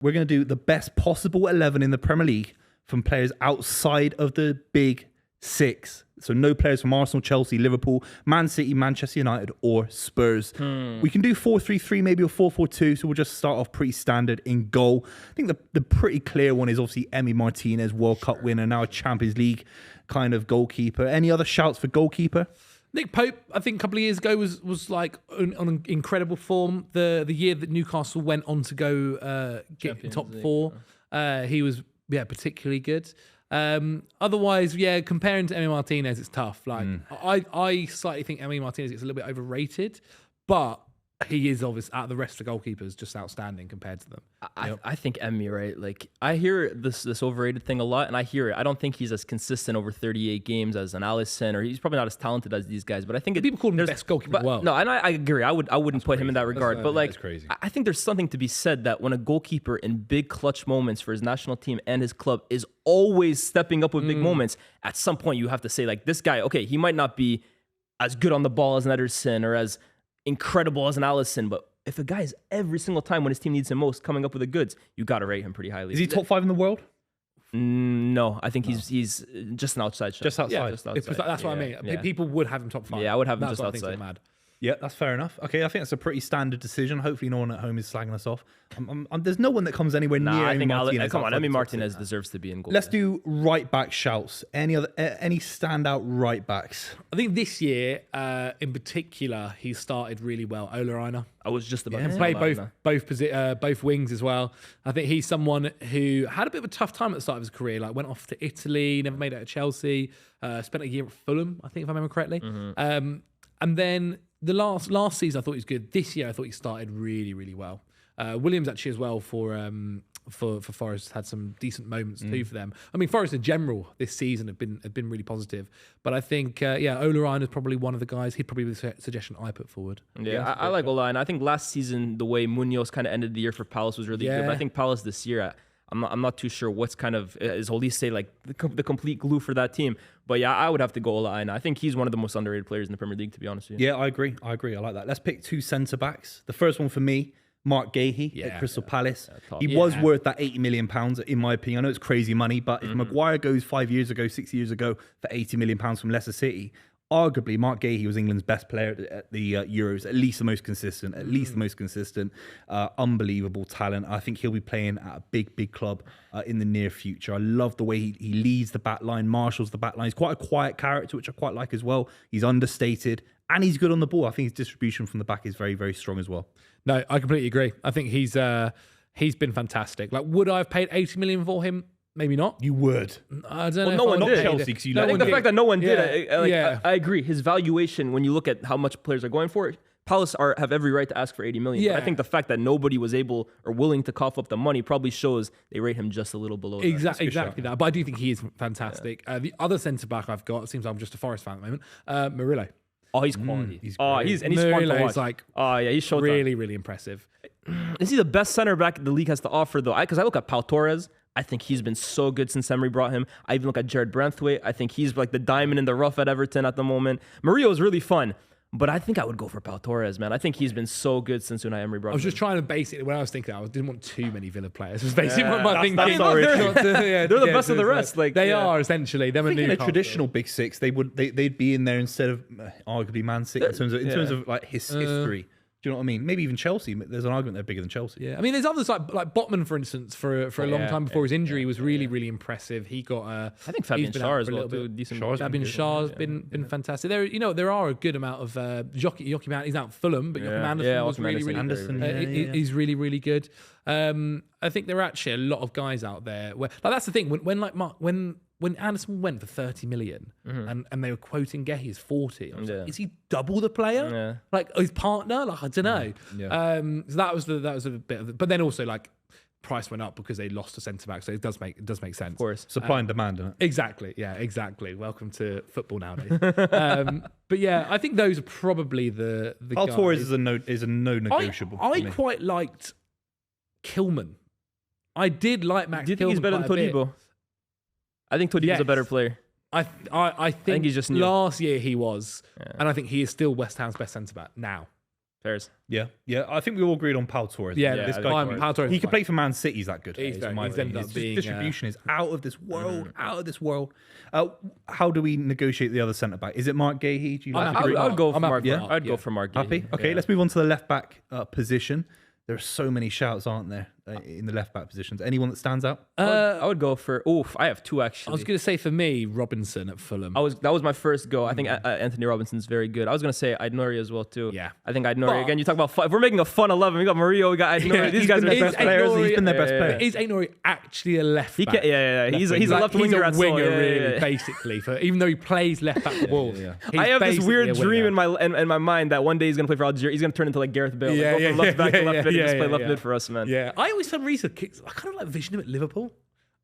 We're going to do the best possible 11 in the Premier League from players outside of the big six. So no players from Arsenal, Chelsea, Liverpool, Man City, Manchester United, or Spurs. We can do 4-3-3 maybe, or 4-4-2. So we'll just start off pretty standard in goal. I think the pretty clear one is obviously Emi Martinez, World Cup winner, now a Champions League kind of goalkeeper. Any other shouts for goalkeeper? Nick Pope, I think a couple of years ago was like on incredible form. The year that Newcastle went on to go get Champions top League, four, he was particularly good. Otherwise, comparing to Emi Martinez, it's tough. Like I slightly think Emi Martinez is a little bit overrated, but he is obviously out of the rest of the goalkeepers just outstanding compared to them. I think Emmy, right? Like I hear this overrated thing a lot, and I hear it. I don't think he's as consistent over 38 games as an Alisson, or he's probably not as talented as these guys. But I think People call him the best goalkeeper in the world. No, and I agree. I wouldn't put him in that regard. But like, crazy. I think there's something to be said that when a goalkeeper in big clutch moments for his national team and his club is always stepping up with big moments, at some point you have to say like, this guy, okay, he might not be as good on the ball as an Ederson or as incredible as an Alisson, but if a guy is every single time when his team needs him most coming up with the goods, you got to rate him pretty highly. Is he top 5 in the world? No, I think he's just an outside shot. Just outside. Yeah, that's what I mean. Yeah. People would have him top 5. Yeah, I would have him That's just what I think's outside. mad. Yeah, that's fair enough. Okay, I think that's a pretty standard decision. Hopefully no one at home is slagging us off. There's no one that comes anywhere near I Emi think Martinez. come on, outside Emi the top Martinez six. deserves to be in goal. Let's do right back shouts. Any standout right backs? I think this year, in particular, he started really well. Ola Aina. I was just about to Can say play that. both wings as well. I think he's someone who had a bit of a tough time at the start of his career. Like went off to Italy, never made it at Chelsea. Spent a year at Fulham, I think, if I remember correctly. And then the last season, I thought he was good. This year, I thought he started really, really well. Williams actually as well for Forest had some decent moments too for them. I mean, Forest in general this season have been really positive. But I think Ola Aina is probably one of the guys. He'd probably be the suggestion I put forward. Yeah, I like Ola, and I think last season the way Munoz kind of ended the year for Palace was really good. But I think Palace this year, I'm not too sure what's kind of is Olise like the complete glue for that team. But yeah, I would have to go Ola Aina. I think he's one of the most underrated players in the Premier League, to be honest with you. Yeah, I agree. I like that. Let's pick 2 centre backs. The first one for me, Mark Gahey at Crystal Palace. He was worth that £80 million, in my opinion. I know it's crazy money, but if Maguire goes 5 years ago, 6 years ago for £80 million from Leicester City, arguably Mark Gahey was England's best player at the Euros, at least the most consistent, unbelievable talent. I think he'll be playing at a big club in the near future. I love the way he leads the back line, marshals the back line. He's quite a quiet character, which I quite like as well. He's understated and he's good on the ball. I think his distribution from the back is very, very strong as well. No, I completely agree. I think he's been fantastic. Like, would I have paid 80 million for him? Maybe not. You would. I don't know. no one did. Chelsea, because I think the fact that no one did, Yeah. I agree. His valuation, when you look at how much players are going for it, Palace have every right to ask for 80 million. Yeah. But I think the fact that nobody was able or willing to cough up the money probably shows they rate him just a little below that. Exactly that. But I do think he is fantastic. The other centre back I've got, it seems I'm just a Forest fan at the moment, Murillo. Oh, he's quality. He's he's fun to watch. Like, he's showtime. really, really impressive. Is he the best center back the league has to offer, though? Because I look at Pau Torres. I think he's been so good since Emery brought him. I even look at Jared Branthwaite. I think he's like the diamond in the rough at Everton at the moment. Murillo is really fun. But I think I would go for Pau Torres, man. I think he's been so good since Unai Emery brought him. I was just trying to basically, when I was thinking, I didn't want too many Villa players. Was basically what my thinking. That's all right. They're the best of the rest. Like they are essentially. Them I think in a Newcastle. traditional big six, they'd be in there instead of arguably Man City in terms of like history. Do you know what I mean? Maybe even Chelsea. There's an argument they're bigger than Chelsea. Yeah, I mean, there's others like Botman, for instance, for a long time before his injury was really, really impressive. He got. I think Fabian Schär as well. Fabian Schär's been fantastic. There are a good amount of Joachim. He's out at Fulham, but Joachim Anderson was really. He's really, really good. I think there are actually a lot of guys out there where, like, that's the thing. When Anderson went for 30 million and they were quoting Gahey as 40, I was like, is he double the player? Yeah. Like his partner? Like, I don't know. Yeah. So that was a bit of it. But then also, like, price went up because they lost a centre back, so it does make sense. Of course. Supply and demand, isn't it? Exactly. Yeah, exactly. Welcome to football nowadays. But yeah, I think those are probably the Pau guys. Torres is a no negotiable. I quite liked Kilman. I did like Max. Do you think he's better than Todibo? I think Todibo's a better player. I think he's just new. last year he was, and I think he is still West Ham's best centre back now. Pairs. Yeah. I think we all agreed on Pau Torres. Yeah, Yeah, this I guy, think Pau Torres He is could fine. play for Man City. He's that good. He's in very- my he's ended opinion. up His being, distribution is out of this world. Out of this world. How do we negotiate the other centre back? Is it Mark Gahey? Do you like I'm happy. I would go for I'm happy Mark. with Yeah, that. I'd go Yeah. for Mark. Happy? Gahey. Okay, Yeah. let's move on to the left back position. There are so many shouts, aren't there, in the left back positions? Anyone that stands out? I would go for. I have two actually. I was going to say for me, Robinson at Fulham. That was my first go. I think Anthony Robinson's very good. I was gonna say Aït-Nouri as well too. Yeah. I think Aït-Nouri But- again. You talk about fun. If we're making a fun 11. We got Mario. We got Aït-Nouri. These He's guys been are their best best players. Aït-Nouri- He's been their best player. Is Aït-Nouri actually a left He back? can, yeah. He's a left He's winger a at soul. winger, Yeah, really, yeah. basically. Even though he plays left back for Wolves, yeah. he's I have this basically weird a dream winger. in my mind that one day he's gonna play for Algeria. He's gonna turn into like Gareth Bale. Yeah, Like, go from left back to left mid and just play left yeah. mid for us, man. Yeah, I always for some reason I kind of like vision him at Liverpool.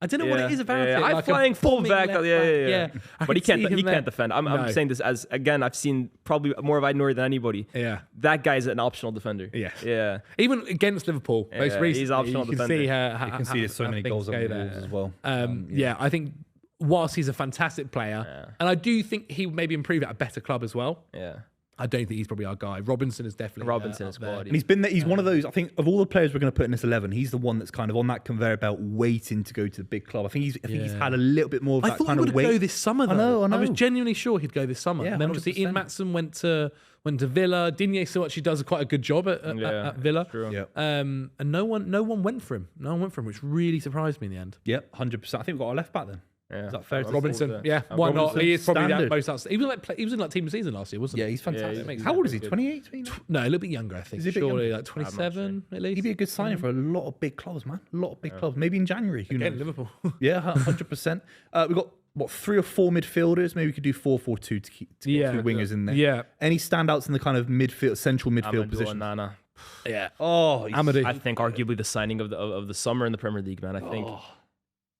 I don't know what it is about yeah. it. I'm like a flying full bombing back. left Yeah. back. I But he can see him can't there. defend. I'm No. saying this as again. I've seen probably more of Aït-Nouri than anybody. Yeah. That guy's an optional defender. Yeah. Yeah. Even against Liverpool, most Yeah, recently, he's optional you can defender. see how You can see there's so many things goals on go the there. walls as well. Yeah, I think whilst he's a fantastic player, and I do think he would maybe improve at a better club as well. Yeah. I don't think he's probably our guy. Robinson is definitely Robinson up is there. quality. And he's been there. He's one of those. I think of all the players we're going to put in this 11, he's the one that's kind of on that conveyor belt, waiting to go to the big club. I think he's had a little bit more of I that thought he kind would of go weight. this summer. Though. I know. I was genuinely sure he'd go this summer. Yeah, and then obviously Ian 100%. Matson went to Villa. Digne still actually does quite a good job at Villa. True. Yeah. And no one went for him. No one went for him, which really surprised me in the end. Yep, 100%. I think we've got a left back then. Yeah. Is that fair to say? Robinson, yeah, why not? Robinson, He is probably standard. that most outstanding. He was in like team of the season last year, wasn't Yeah, he? he's fantastic. makes How sense. old is he? Good. 28, 29? No, a little bit younger, I think. Is he a bit Surely younger? like 27 at least. He'd be a good signing for a lot of big clubs, man. A lot of big clubs. Maybe in January. Who Again, knows? Liverpool. Yeah, 100%. We've got, 3 or 4 midfielders? Maybe we could do 4-4-2 to keep Yeah. 2 wingers in there. Yeah. Any standouts in the kind of midfield, central midfield Amadou position? Onana. Yeah. Oh, Amadou. I think arguably the signing of the summer in the Premier League, man. I think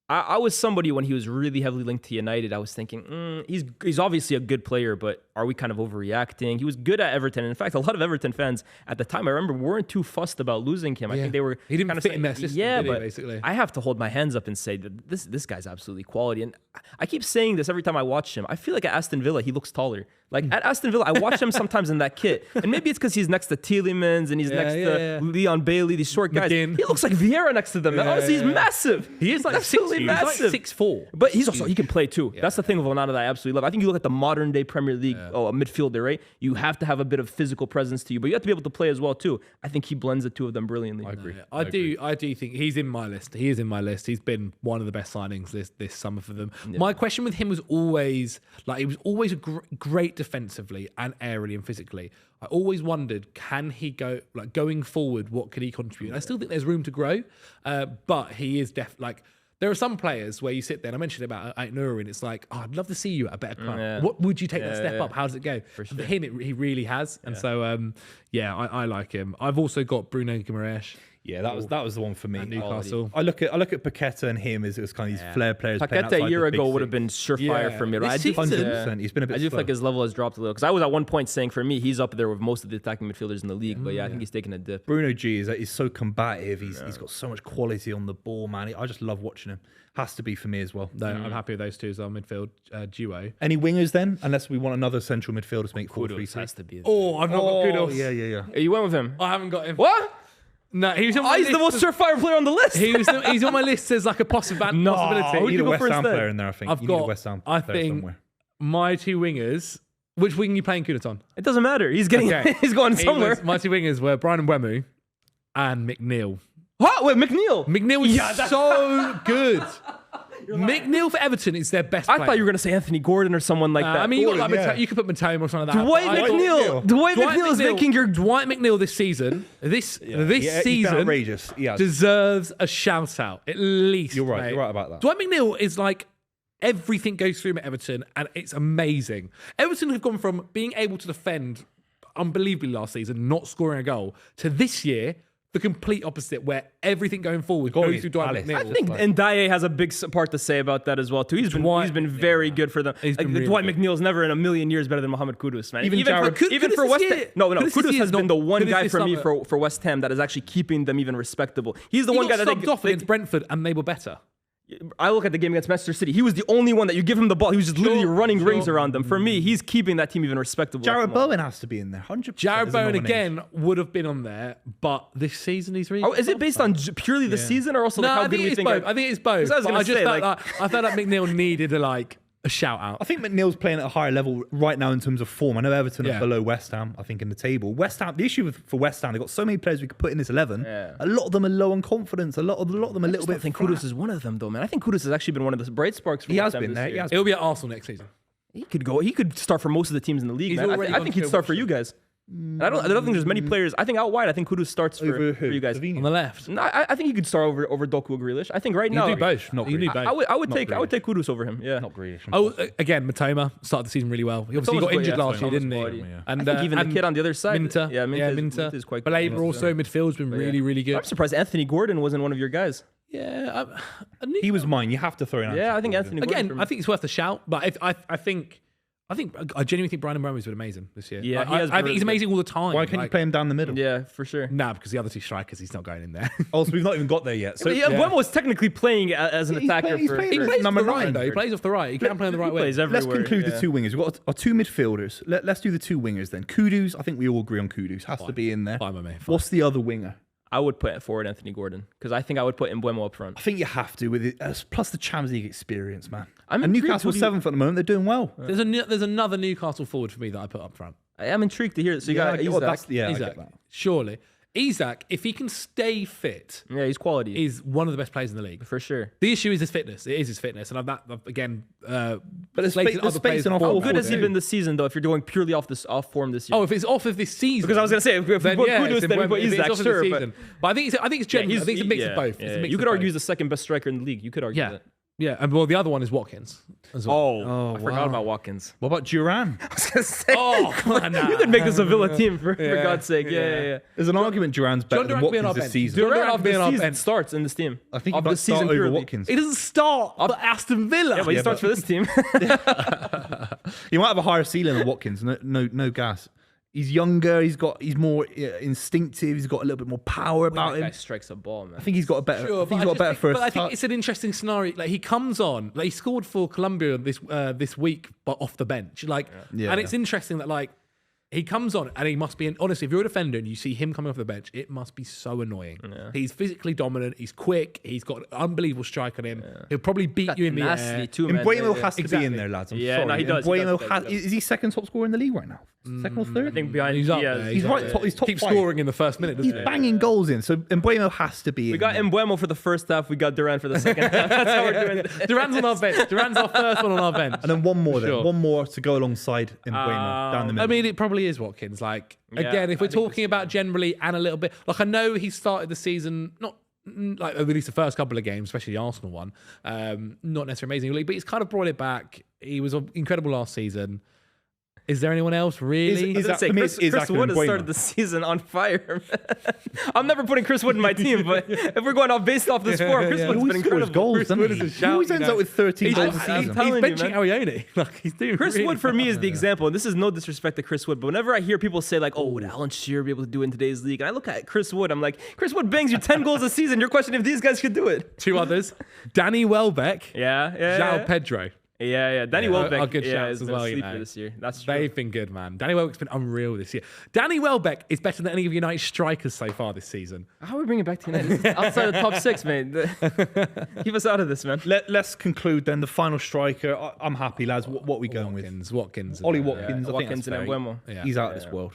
I was somebody when he was really heavily linked to United. I was thinking he's obviously a good player, but are we kind of overreacting? He was good at Everton. And in fact, a lot of Everton fans at the time, I remember, weren't too fussed about losing him. I think they were. He didn't kinda fit saying- in their system, Yeah, did he, but basically? I have to hold my hands up and say that this guy's absolutely quality. And I keep saying this every time I watch him. I feel like at Aston Villa he looks taller. Like at Aston Villa, I watch him sometimes in that kit, and maybe it's because he's next to Tielemans and he's next to Leon Bailey, these short guys. McGinn. He looks like Vieira next to them. Man. Honestly, he's massive. He is like absolutely massive. 6'4". But he can play too. That's the thing with Onana that I absolutely love. I think you look at the modern day Premier League a midfielder, right? You have to have a bit of physical presence to you, but you have to be able to play as well too. I think he blends the two of them brilliantly. I agree. I do think he's in my list. He is in my list. He's been one of the best signings this summer for them. My question with him was always he was always great defensively and aerially and physically. I always wondered, can he go going forward? What can he contribute? And I still think there's room to grow, but he is there are some players where you sit there, and I mentioned about Aït-Nouri, and it's like, I'd love to see you at a better club. Yeah. What would you take that step up? How does it go? For him, he really has. And so, I like him. I've also got Bruno Guimaraes. Yeah, that was the one for me. At Newcastle. I look at Paqueta and him as kind of these flair players. playing Paqueta a outside year the big ago would have six. been surefire Yeah. for me. This Right? I do think- season- 100%. He's been a bit I do slow. feel like his level has dropped a little because I was at one point saying for me he's up there with most of the attacking midfielders in the league. But I think he's taken a dip. Bruno G is so combative. He's got so much quality on the ball, man. I just love watching him. Has to be for me as well. No, I'm happy with those two as our midfield duo. Any wingers then? Unless we want another central midfielder to make 4-3-3. Kudus has to be. Oh, I've not got Kudos. Yeah. You went with him. I haven't got him. What? No, he was on my He's the list most surefire player on the list. he's on my list as like a possibility. We need a go West for Ham instead? player in there, I think. I've You need a got, West Ham I player think, somewhere. my two wingers. Which wing are you playing Kudos on? It doesn't matter. He's getting. Okay. He's going somewhere. My two wingers were Brian Mbeumo and McNeil. What? Wait, McNeil. McNeil was so good. McNeil for Everton is their best player. I thought you were gonna say Anthony Gordon or someone like that. I mean, Gordon, yeah. you could put Matoma or something like that. Dwight but I- McNeil. Dwight McNeil is making your. Dwight McNeil this season. This Yeah, he's been season outrageous. Yeah. deserves a shout out at least. You're right. mate. You're right about that. Dwight McNeil is like everything goes through him at Everton, and it's amazing. Everton have gone from being able to defend unbelievably last season, not scoring a goal, to this year the complete opposite, where everything going forward goes against through Dwight Palace. McNeil. I think Ndiaye has a big part to say about that as well too. He's Dwight been very good for them. He's been really Dwight good. McNeil's never in a million years better than Mohamed Kudus, man. Even Jared- even for Kudus West this Ham. year- No, Kudus this Kudus year has is been not- the one Kudus guy this for me summer- for West Ham that is actually keeping them even respectable. He's the he one got guy that subbed off against Brentford, and they were better. I look at the game against Manchester City. He was the only one that you give him the ball. He was just literally running rings around them. For me, he's keeping that team even respectable. Jared Bowen has to be in there, 100%. Jared as a Bowen nomination. again would have been on there, but this season he's really. Oh, is it based on purely the season or also like No, how I good think we it's think? both. I think it's both. I was But gonna I just say, felt like- like I felt like McNeil needed a shout out. I think McNeil's playing at a higher level right now in terms of form. I know Everton Yeah. are below West Ham, I think, in the table. West Ham, the issue for West Ham, they've got so many players we could put in this 11. Yeah. A lot of them are low on confidence. A lot of them a little I bit. think flat. Kudus is one of them, though, man. I think Kudus has actually been one of the bright sparks. For He has West Ham been this there. year. He has He'll be at Arsenal next season. He could go. He could start for most of the teams in the league. He's Man. already I gone think to he'd start for you guys. And I don't think there's many players. I think out wide. I think Kudus starts for who? you guys. Savini? On the left. No, I think he could start over Doku or Grealish. I think right You now. do both. not You do really. both. I would take Grealish. Kudus over him. Yeah. Not Grealish. Oh, again, Matoma started the season really well. He obviously Matoma's got good, injured yeah, last year, Matoma's didn't he? quality. Yeah. I think even the kid on the other side. Minter. Minter is quite good. Belaber also, midfield's been really, really good. I'm surprised Anthony Gordon wasn't one of your guys. Yeah. He was mine. You have to throw in. Yeah, I think Anthony Gordon. Again, I think it's worth a shout, but I genuinely think Brandon Mbeumo's been amazing this year. Yeah, Like, he has I been think he's really amazing all the time. Why can't you play him down the middle? Yeah, for sure. Nah, because the other two strikers, he's not going in there. Also, we've not even got there yet. So Yeah, Mbeumo is technically playing as an He's attacker playing- he's for. playing He as plays off number the right, 9. though. He plays off the right. He can't play on the right way. plays everywhere. Let's conclude yeah. the two wingers. We've got our two midfielders. Let's do the two wingers then. Kudus, I think we all agree on Kudus. Has to be in there. Fine by me. Fine. What's the other winger? I would put forward Anthony Gordon because I think I would put Mbeumo up front. I think you have to with it, plus the Champions League experience, man. I'm and intrigued. Newcastle Who do you- 7th at the moment. They're doing well. There's another Newcastle forward for me that I put up front. I am intrigued to hear it. So you got I get- well, Isak. I get Isak, that. surely. Isak, if he can stay fit, Yeah, he's quality is one of the best players in the league. for sure. The issue is his fitness. It is his fitness, and I've again. But there's space in our How forward good has he too. been this season though? If you're going purely off form this year. Oh, if it's off of this season, because I was gonna say if we then put yeah, Kudus, it's then we put if it's Isak, off of sure. this But season. But I think it's genuine. I think it's a mix of both. yeah, It's a mix you of could argue both. he's the second best striker in the league. You could argue Yeah. that. Yeah, and well, the other one is Watkins as well. Oh, I forgot wow. about Watkins. What about Duran? I was gonna say, Oh, come on now. you could make this a Villa team for God's sake. yeah. Yeah. There's an argument Duran's better John than Duran can be on Watkins our this bench. season. Duran Durant can be on our season bench. starts in this team. I think of he'd the season start over purely. Watkins. He doesn't start for Aston Villa. Yeah, but he starts for this team. He might have a higher ceiling than Watkins. No gas. He's younger. He's more instinctive. He's got a little bit more power about That guy him. strikes a ball, man. I think he's got a better. Sure, I think he's but got a better first But I think touch. it's an interesting scenario. Like he comes on, like he scored for Colombia this week, but off the bench. Like, Yeah. and it's interesting that like he comes on and he must be. Honestly, if you're a defender and you see him coming off the bench, it must be so annoying. He's physically dominant. He's quick. He's got an unbelievable strike on him. He'll probably beat you in the Nasty air. too, man. Mbeumo Yeah, has to be Exactly. in there, lads. I'm Yeah, sorry. no, he does, he Mbeumo does, has. he does. Is he second top scorer in the league right now? Second or third? I think behind He's up Diaz. there. He's up right there. top. He's top Keeps five. scoring in the first minute. He's Doesn't he? banging goals in. So Mbeumo has to be in. We got there. Mbeumo for the first half. We got Durant for the second half. That's how we're doing it. Duran's on our bench. Duran's our first one on our bench. And then one more. Then Sure. one more to go alongside Mbeumo down the middle. I mean, it probably is Watkins. Like, Yeah, again, if we're I think talking about generally and a little bit, like I know he started the season not like at least the first couple of games, especially the Arsenal one, not necessarily amazingly, but he's kind of brought it back. He was incredible last season. Is there anyone else really? Is that- Say, for me, Chris it's Wood Isaac and has Mbeumo. started the season on fire. I'm never putting Chris Wood in my team, but if we're going off based off this form, Chris yeah. Wood's He been always scores incredible. goals, Chris doesn't Wood he? is a He shout, always you ends know. up with 13 goals a I'm season. telling you, He's benching man. Arione. Like he's doing Chris really Wood for me is the well. example, and this is no disrespect to Chris Wood, but whenever I hear people say like, "Oh, would Alan Shearer be able to do it in today's league?" and I look at Chris Wood, I'm like, Chris Wood bangs you 10 goals a season. You're questioning if these guys could do it. Two others: Danny Welbeck, Yeah, João Pedro. Yeah. Danny Are Welbeck, good shouts has as been well. a You sleeper know. this year. That's true. They've been good, man. Danny Welbeck's been unreal this year. Danny Welbeck is better than any of United strikers so far this season. How are we bringing it back to United? This is outside the top 6, man. Keep us out of this, man. Let's conclude then. The final striker. I'm happy, lads. What are we going with? Watkins. Ollie Watkins. I think Watkins that's and fair. Mbeumo. Yeah. He's out of this world.